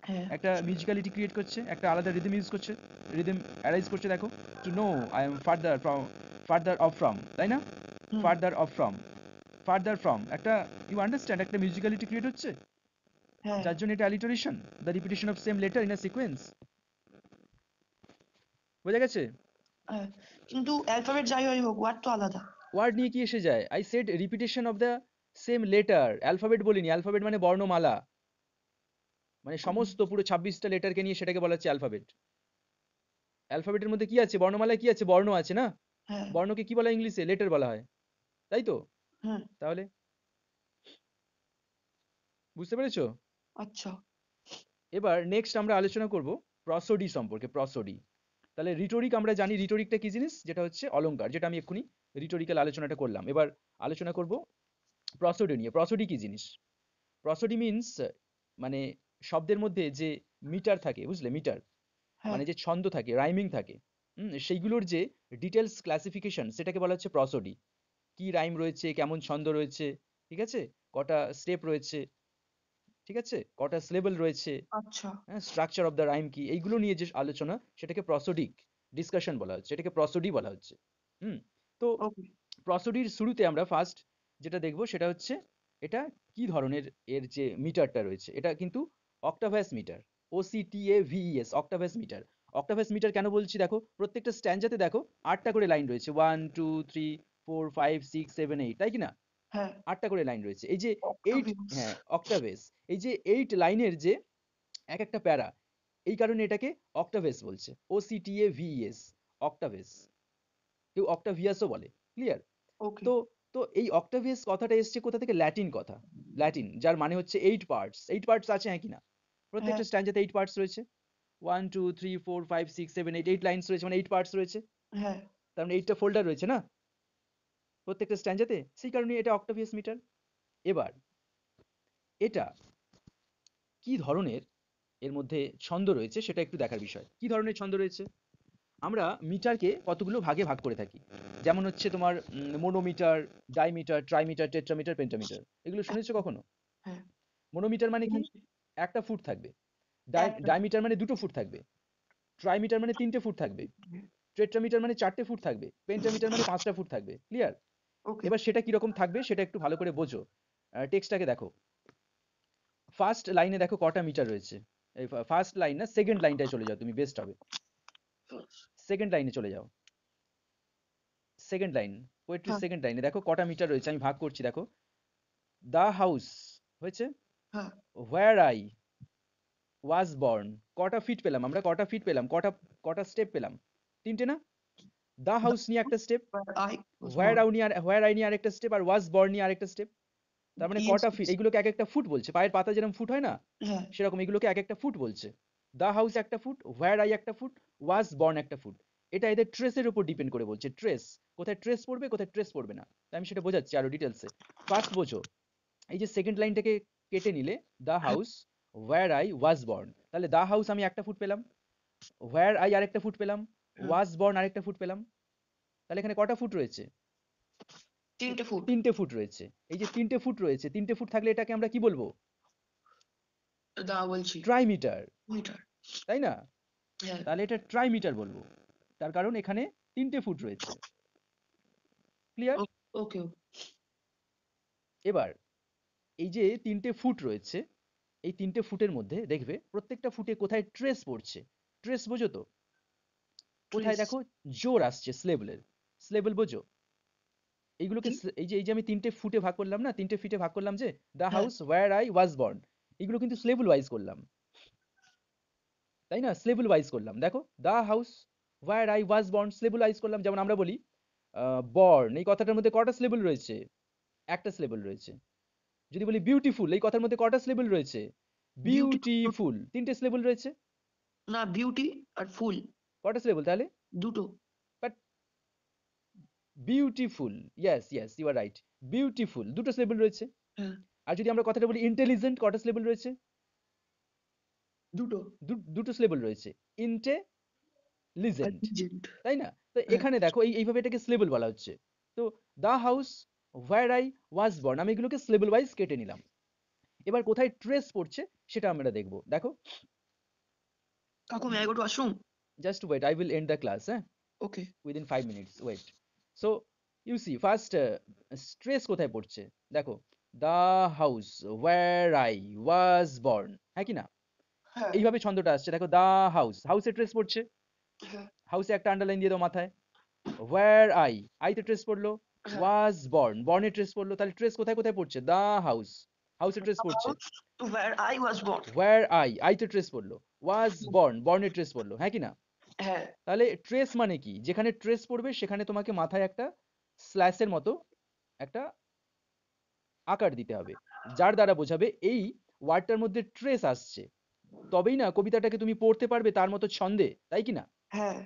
হ্যাঁ। একটা মিউজিক্যালিটি ক্রিয়েট করছে, একটা আলাদা রিদম ইউজ করছে, রিদম অ্যারাইজ করছে, দেখো to know I am farther from, farther off from, তাই না? Hmm. Farther off from, farther from, একটা ইউ আন্ডারস্ট্যান্ড, একটা মিউজিক্যালিটি ক্রিয়েট হচ্ছে, হ্যাঁ। যার জন্য এটা alliteration, the repetition of same letter in a sequence. বোঝা গেছে? হ্যাঁ। কিন্তু অ্যালফাবেট যাই হয় হোক, ওয়ার্ড তো আলাদা। ওয়ার্ড নিয়ে কি এসে যায়? I said repetition of the same letter, alphabet বলিনি, অ্যালফাবেট মানে বর্ণমালা, মানে সমস্ত পুরো 26টা লেটারকে নিয়ে সেটাকে বলা হচ্ছে অ্যালফাবেট। অ্যালফাবেটের মধ্যে কি আছে? বর্ণমালায় কি আছে? বর্ণ আছে না? হ্যাঁ। বর্ণকে কি বলা হয় ইংলিশে? লেটার বলা হয়, তাই তো? হ্যাঁ। তাহলে বুঝতে পেরেছো? আচ্ছা। এবার নেক্সট আমরা আলোচনা করব প্রসোডি সম্পর্কে, প্রসোডি। তাহলে রিটোরিক আমরা জানি, রিটোরিকটা কি জিনিস, যেটা হচ্ছে অলংকার, যেটা আমি এক্ষুনি রিটোরিক্যাল আলোচনাটা করলাম। এবার আলোচনা করব প্রসোডি নিয়ে। প্রসোডি কি জিনিস? প্রসোডি মিন্স মানে শব্দের মধ্যে যে মিটার থাকে, বুঝলে, মিটার হ্যাঁ। মানে যে ছন্দ থাকে, রাইমিং থাকে, সেইগুলোর যে ডিটেলস ক্লাসিফিকেশন, সেটাকে বলা হচ্ছে প্রসোডি। কি রাইম রয়েছে, কেমন ছন্দ রয়েছে, ঠিক আছে, কটা স্টেপ রয়েছে, ঠিক আছে, কটা সিলেবল রয়েছে, আচ্ছা। হ্যাঁ, স্ট্রাকচার অফ দ্য রাইম কি, এইগুলো নিয়ে যে আলোচনা, সেটাকে প্রসোডিক ডিসকাশন বলা হচ্ছে, এটাকে প্রসোডি বলা হচ্ছে। হুম তো ওকে। প্রসোডির শুরুতে আমরা ফার্স্ট যেটা দেখব সেটা হচ্ছে এটা কি ধরনের, এর যে মিটারটা রয়েছে এটা কিন্তু অক্টাভাস মিটার, OCTAVES, অক্টাভাস মিটার। অক্টাভাস মিটার কেন বলছি, দেখো প্রত্যেকটা স্ট্যান্ডাতে দেখো 8টা করে লাইন রয়েছে, 1 2 3 4 5 6 7 8, তাই কি না? হ্যাঁ। 8টা করে লাইন রয়েছে, এই যে এইট, অক্টাভিয়াস। হ্যাঁ অক্টাভেস, এই যে 8 লাইনের যে এক একটা প্যারা, এই কারণে এটাকে অক্টাভেস বলছে, OCTAVES, অক্টাভেস, কেউ অক্টাভিয়াসও বলে, ক্লিয়ার? ওকে। তো তো এই অক্টাভিয়াস কথাটা এসছে কোথা থেকে? ল্যাটিন কথা, ল্যাটিন, যার মানে হচ্ছে 8 পার্টস। 8 পার্টস আছে, হ্যাঁ কি না? হ্যাঁ। প্রত্যেকটা স্ট্যান্ডাতে 8 পার্টস রয়েছে, 1 2 3 4 5 6 7 8, 8 লাইনস রয়েছে, মানে 8 পার্টস রয়েছে, হ্যাঁ। তার মানে 8টা ফোল্ডার রয়েছে না প্রত্যেকটা স্ট্যান্ডাতে, সেই কারণে এটা অক্টাভিয়াস মিটার। এবার এটা কি ধরনের, এর মধ্যে ছন্দ রয়েছে সেটা একটু দেখার বিষয়। কি ধরনের ছন্দ রয়েছে? আমরা মিটারকে কতগুলো ভাগে ভাগ করে থাকি, যেমন হচ্ছে তোমার মোনোমিটার, ডাইমিটার, ট্রাইমিটার, টেট্রামিটার, পেন্টামিটার, এগুলো শুনেছো কখনো? হ্যাঁ। মোনোমিটার মানে কি? শুনেছি। একটা ফুট থাকবে। একটা। ডাইমিটার মানে 2টো ফুট থাকবে। ট্রাইমিটার মানে 3টে ফুট থাকবে। টেট্রামিটার মানে 4টে ফুট থাকবে। পেন্টামিটার মানে 5টা ফুট থাকবে, ক্লিয়ার? ওকে। এবার সেটা কিরকম থাকবে সেটা একটু ভালো করে বোঝো। টেক্সটটাকে দেখো, ফার্স্ট লাইনে দেখো কটা মিটার রয়েছে। এই ফার্স্ট লাইন না, সেকেন্ড লাইনটায় চলে যাও তুমি, বেস্ট হবে। সেকেন্ড লাইনে চলে যাও। সেকেন্ড লাইন, পোয়েট্রির হ্যাঁ সেকেন্ড লাইনে দেখো কটা মিটার রয়েছে, আমি ভাগ করছি দেখো। দ্য হাউস হয়েছে, হ্যাঁ হোয়ার আই ওয়াজ বর্ন, কটা ফিট পেলাম আমরা, কটা ফিট পেলাম, কটা কটা স্টেপ পেলাম, তিনটে না? দ্য the হাউস নিয়ে একটা step, where I was where born. I নিয়ে হোয়ার আই নিয়ে আরেকটা স্টেপ, আর ওয়াজ বর্ন নিয়ে আরেকটা স্টেপ। তার মানে Yes, কটা ফিট, yes. এগুলোকে এক একটা ফুট বলছে, পায়ের পাতা যেরকম ফুট হয় না, হ্যাঁ সেরকম এগুলোকে এক একটা ফুট বলছে। দ্য হাউস একটা ফুট, হোয়ার আই একটা ফুট, ওয়াজ বর্ন একটা ফুট। এটা এদের ট্রেসের উপর ডিপেন্ড করে বলছে, ট্রেস কোথায় ট্রেস পড়বে কোথায় ট্রেস পড়বে না। তাই আমি সেটা বোঝাচ্ছি আরো ডিটেলসে। ফার্স্ট বোঝো, এই যে সেকেন্ড লাইনটাকে কেটে নিলে, দ্য হ্যাঁ house where I was born, তাহলে দ্য হাউস আমি একটা ফুট পেলাম, হোয়ার আই আরেকটা ফুট পেলাম, হ্যাঁ ওয়াজ বর্ন আরেকটা ফুট পেলাম। তাহলে এখানে কটা ফুট রয়েছে? 3টে ফুট। তিনটে ফুট রয়েছে। এই যে তিনটে ফুট রয়েছে, তিনটে ফুট থাকলে এটাকে আমরা কি বলবো? দা বলছি ট্রাইমিটার, মিটার। তাই না? হ্যাঁ তাহলে এটা ট্রাইমিটার বলবো, তার কারণ এখানে তিনটে ফুট রয়েছে। ক্লিয়ার? ওকে এবার এই যে তিনটে ফুট রয়েছে, এই তিনটে ফুটের মধ্যে দেখবে প্রত্যেকটা ফুটে কোথায় ট্রেস পড়ছে। ট্রেস বোঝো তো? কোথায় ট্রেস দেখো জোর আসছে স্লেবলের, স্লেবল বোঝো? এইগুলোকে কি? এই যে আমি তিনটে ফুটে ভাগ করলাম না, তিনটে ফিটে ভাগ করলাম যে, দ্য হ্যাঁ house where I was born, এগুলো কিন্তু স্লেবল ওয়াইজ করলাম, তাই না? স্লেবল ওয়াইজ করলাম, দেখো the house where I was born syllable wise করলাম। যেমন আমরা বলি বর্ন, এই কথাটার মধ্যে কটা স্লেবল রয়েছে? একটা স্লেবল রয়েছে। যদি বলি বিউটিফুল, এই কথার মধ্যে কটা স্লেবল রয়েছে? বিউটি বিউটিফুল, তিনটে স্লেবল রয়েছে। না, বিউটি আর ফুল কটা স্লেবল তাহলে? দুটো। But beautiful, yes yes you are right, beautiful দুটো স্লেবল রয়েছে। হ্যাঁ আর যদি আমরা কথাটা বলি ইন্টেলিজেন্ট, কটা স্লেবল রয়েছে? দুটো। দুটো স্লেবল রয়েছে, আর ইন্টেলিজেন্ট, লিজেন্ড। তাই না? তো হ্যাঁ এখানে দেখো এইভাবে এটাকে স্লেবল বলা হচ্ছে। তো the house where I was born, আমি এগুলোকে স্লেবল ওয়াইজ কেটে নিলাম। এবার কোথায় ট্রেস পড়ছে সেটা আমরা দেখবো, দেখো। কাকু, may I go to washroom? Just wait, I will end the class, হ্যাঁ, okay within 5 minutes, wait. So you see first stress কোথায় পড়ছে, দেখো the house where I was born, হ্যাঁ কি না? হ্যাঁ এইভাবে ছন্দটা আসছে, দেখো the house, হাউসে ট্রেস পড়ছে, হ্যাঁ হাউসে একটা আন্ডারলাইন দিয়ে দাও মাথায়। where I তে ট্রেস পড়লো, হ্যাঁ। was born, born A trace পড়লো, তাহলে ট্রেস কোথায় কোথায় পড়ছে? the house, হাউসে ট্রেস পড়ছে। where I was born. where I তে ট্রেস পড়লো, was born, born A trace পড়লো, হ্যাঁ কি না? হ্যাঁ তাহলে ট্রেস মানে কি? যেখানে ট্রেস পড়বে সেখানে তোমাকে মাথায় একটা স্ল্যাশের মতো একটা আকার দিতে হবে, যার দ্বারা বোঝাবে এই ওয়ার্ডটার মধ্যে ট্রেস আসছে, তবেই না কবিতাটাকে তুমি পড়তে পারবে তার মতো ছন্দে, তাই কি না? হ্যাঁ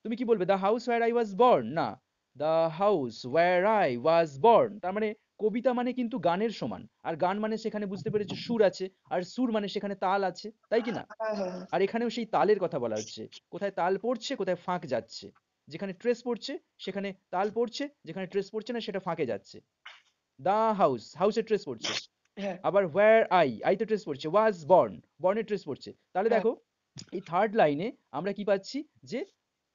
তুমি কি বলবে? The house where I was born, না, the house where I was born. তার মানে কবিতা মানে কিন্তু গানের সমান, আর গান মানে সেখানে বুঝতে পেরেছো সুর আছে, আর সুর মানে সেখানে তাল আছে, তাই কি না? হ্যাঁ হ্যাঁ আর এখানেও সেই তালের কথা বলা হচ্ছে, কোথায় তাল পড়ছে কোথায় ফাঁক যাচ্ছে, যেখানে ট্রেস পড়ছে সেখানে তাল পড়ছে, যেখানে ট্রেস পড়ছে না সেটা ফাঁকে যাচ্ছে। দ্য হাউস, হাউসে ট্রেস পড়ছে। হ্যাঁ আবার হোয়ার আইতে ট্রেস পড়ছে, ওয়াজ বর্ন, বর্নে ট্রেস পড়ছে। তাহলে হ্যাঁ। দেখো এই থার্ড লাইনে আমরা কি পাচ্ছি, যে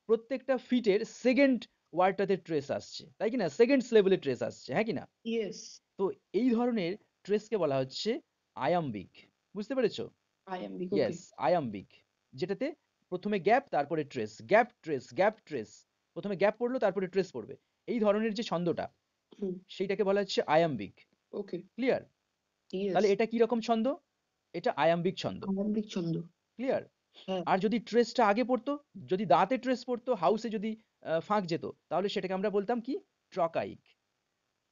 প্রত্যেকটা ফিটের সেকেন্ড ওয়ার্ডটাতে ট্রেস আসছে, তাই কি না? সেকেন্ড লেভেলে ট্রেস আসছে, হ্যাঁ কি না? ইয়েস। তো এই ধরনের ট্রেসকে বলা হচ্ছে আয়াম্বিক, বুঝতে পেরেছো? I am big. Okay yes, iambic, যেটাতে প্রথমে গ্যাপ তারপরে trace, gap trace gap trace, প্রথমে গ্যাপ পড়লো তারপরে ট্রেস পড়বে, এই ধরনের যে ছন্দটা হুম সেইটাকে বলা হচ্ছে আয়াম্বিক। Okay clear? ইয়েস। তাহলে এটা কি রকম ছন্দ? এটা আয়াম্বিক ছন্দ। আয়াম্বিক ছন্দ। ক্লিয়ার? হ্যাঁ আর যদি ট্রেসটা আগে পড়তো, যদি দাঁতে ট্রেস পড়তো, হাউসে যদি ফাঁক যেত, তাহলে সেটাকে আমরা বলতাম কি? ট্রকাইক।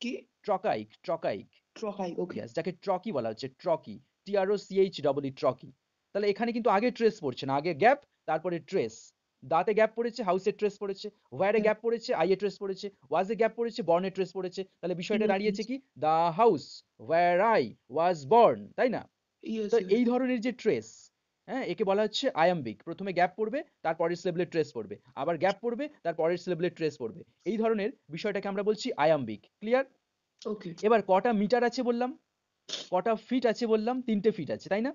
কি? ট্রকাইক, ট্রকাইক, ট্রকাই। ওকে ইয়েস, যাকে ট্রকি বলা হচ্ছে, ট্রকি, TROCH ট্রকি। তাহলে এখানে কিন্তু আগে ট্রেস পড়ছে না, আগে গ্যাপ তারপরে ট্রেস। দাঁতে গ্যাপ পড়েছে, হাউসে ট্রেস পড়েছে, ওয়্যারে হ্যাঁ গ্যাপ পড়েছে, আইয়ে ট্রেস পড়েছে, ওয়াজে গ্যাপ পড়েছে, বর্নে ট্রেস পড়েছে। তাহলে বিষয়টা দাঁড়িয়েছে কি? The house where I was born, তাই না? ইয়েস তো ইয়েস। এই ধরনের যে ট্রেস, হ্যাঁ, একে বলা হচ্ছে আয়াম্বিক। প্রথমে গ্যাপ পড়বে, তার পরের সিলেবলে ট্রেস পড়বে, আবার গ্যাপ পড়বে, তার পরের সিলেবলে ট্রেস পড়বে। এই ধরনের বিষয়টাকে আমরা বলছি আয়াম্বিক। ক্লিয়ার? ওকে। এবার কটা মিটার আছে বললাম, কটা ফিট আছে বললাম? তিনটে ফিট আছে, তাই না?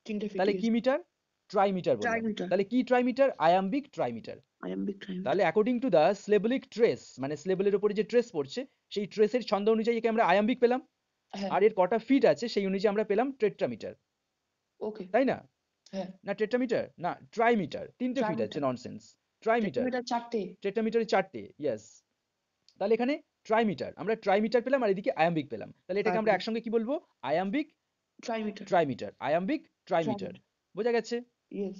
3টে ফিট। তাহলে ইয়েস। কি মিটার? ট্রাইমিটার বললাম। ট্রাইমিটার। তাহলে কি ট্রাইমিটার? আয়াম্বিক ট্রাইমিটার। আয়াম্বিক ট্রাইমিটার। তাহলে অ্যাকর্ডিং টু দ্য স্লেবলিক ট্রেস, মানে স্লেবলের উপরে যে ট্রেস পড়ছে, সেই ট্রেসের ছন্দ অনুযায়ী একে আমরা আয়াম্বিক পেলাম। হ্যাঁ আর এর কটা ফিট আছে সেই অনুযায়ী আমরা পেলাম টেট্রামিটার, ওকে। তাই না? হ্যাঁ না টেট্রামিটার না, ট্রাইমিটার, তিনটে ফিট আছে, ট্রাইমিটার। ননসেন্স। ট্রাইমিটার, টেট্রামিটার 4টে। টেট্রামিটারে চারটে, ইয়েস। তাহলে এখানে ট্রাইমিটার, আমরা ট্রাইমিটার পেলাম আর এদিকে আয়াম্বিক পেলাম, তাহলে এটাকে আমরা আয়াম্বিক। একসঙ্গে কি বলবো? আয়াম্বিক ট্রাইমিটার। ট্রাইমিটার, আয়াম্বিক ট্রাইমিটার। ট্রাইমিটার। বোঝা গেছে? ইয়েস।